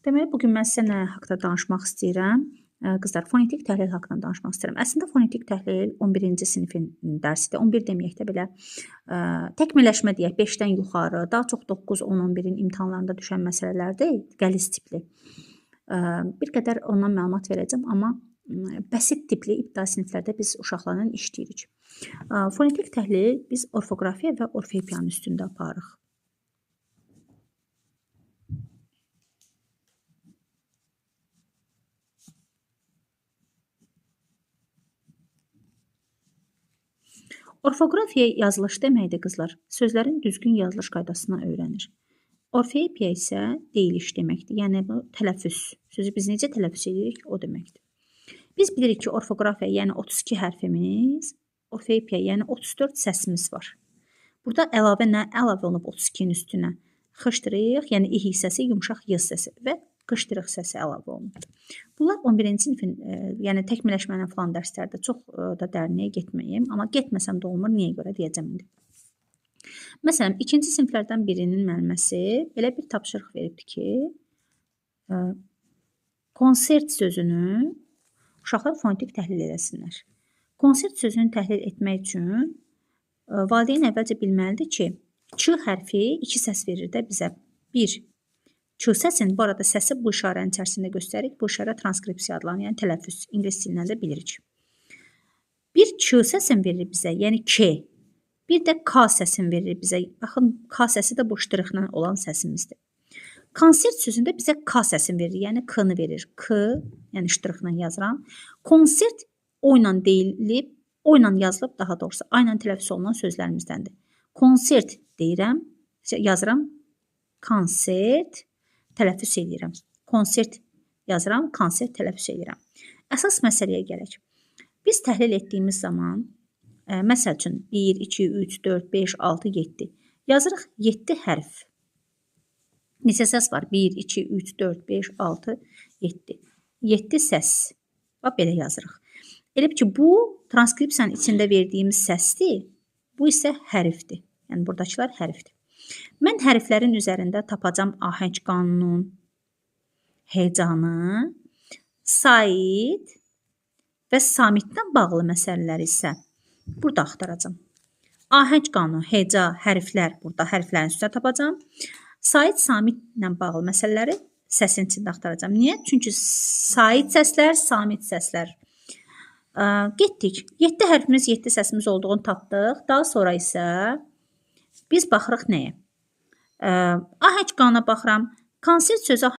Deməli, bugün mən sizə nə haqda danışmaq istəyirəm? Qızlar, fonetik təhlil haqqında danışmaq istəyirəm. Əslində fonetik təhlil 11-ci sinifin dərsidir. 11 deməyək də belə təkmilləşmə deyək, 5-dən yuxarı, daha çox 9, 10, 11-in imtahanlarında düşən məsələlərdir, qəliz tipli. Bir qədər ondan məlumat verəcəm, amma bəsit tipli ibtidai siniflərdə biz uşaqlarla işləyirik. Fonetik təhlil biz orfoqrafiya və orfeopiyanın üstündə aparırıq. Orfoqrafiya yazılış deməkdir, qızlar. Sözlərin düzgün yazılış qaydasını öyrənir. Orfeopiya isə deyiliş deməkdir. Yəni, bu tələffüz. Sözü biz necə tələffüz edirik, o deməkdir. Biz bilirik ki, orfoqrafiya, yəni 32 hərfimiz, orfeopiya, yəni 34 səsimiz var. Burada əlavə nə əlavə olunub 32-nin üstünə? Xışdırıq, yəni i hissəsi, yumşaq y səsi və qışdırıq səsi əlavə olunub. Bunlar 11-ci sinifin, yəni təkmilləşmənin falan dərslərdə çox da dərinliyə getməyim, amma getməsəm də olmur, niyə görə deyəcəm indi. Məsələn, 2-ci siniflərdən birinin müəlliməsi belə bir tapşırıq veribdir ki, konsert sözünü uşaqlar fonetik təhlil eləsinlər. Konsert sözünü təhlil etmək üçün valideyn əvvəlcə bilməlidir ki, ç hərfi 2 səs verir də bizə. 1. Ç səsin, bu arada səsi bu işarənin içərisində göstərik. Bu işarə transkripsiya adlanır, yəni tələffüz. İngilis dilindən də bilirik. Bir ç səsin verir bizə, yəni k. Bir də k səsin verir bizə. Baxın, k səsi də bu ştırıqla olan səsimizdir. Konsert sözündə bizə k səsin verir, yəni k-nı verir. K, yəni ştırıqla yazıram. Konsert o ilə deyilib, o ilə yazılıb, daha doğrusu, a ilə tələffüz olunan sözlərimizdəndir. Konsert deyirəm, yazıram, konsert, tələffüz edirəm. Konsert yazıram, konsert tələffüz edirəm. Əsas məsələyə gələk. Biz təhlil etdiyimiz zaman, məsəl üçün 1, 2, 3, 4, 5, 6, 7 yazırıq 7 hərf. Neçə səs var? 1, 2, 3, 4, 5, 6, 7. 7 səs. Bax, belə yazırıq. Elə ki, bu transkripsiyanın içində verdiyimiz səsdir, bu isə hərfdir. Yəni, buradakılar hərfdir. Mən hərflərin üzərində tapacam ahəng qanunun, hecanı, sait və samitdən bağlı məsələləri isə burada axtaracam. Ahəng qanunu, heca, hərflər, burada hərflərin üstündə tapacam. Sait, samitlə bağlı məsələləri səsin içində axtaracam. Niyə? Çünki sait səslər, samit səslər. Getdik. 7 hərfimiz, 7 səsimiz olduğunu tapdıq. Daha sonra isə biz baxırıq nəyə? Ahəng qanuna baxıram. Konsert sözü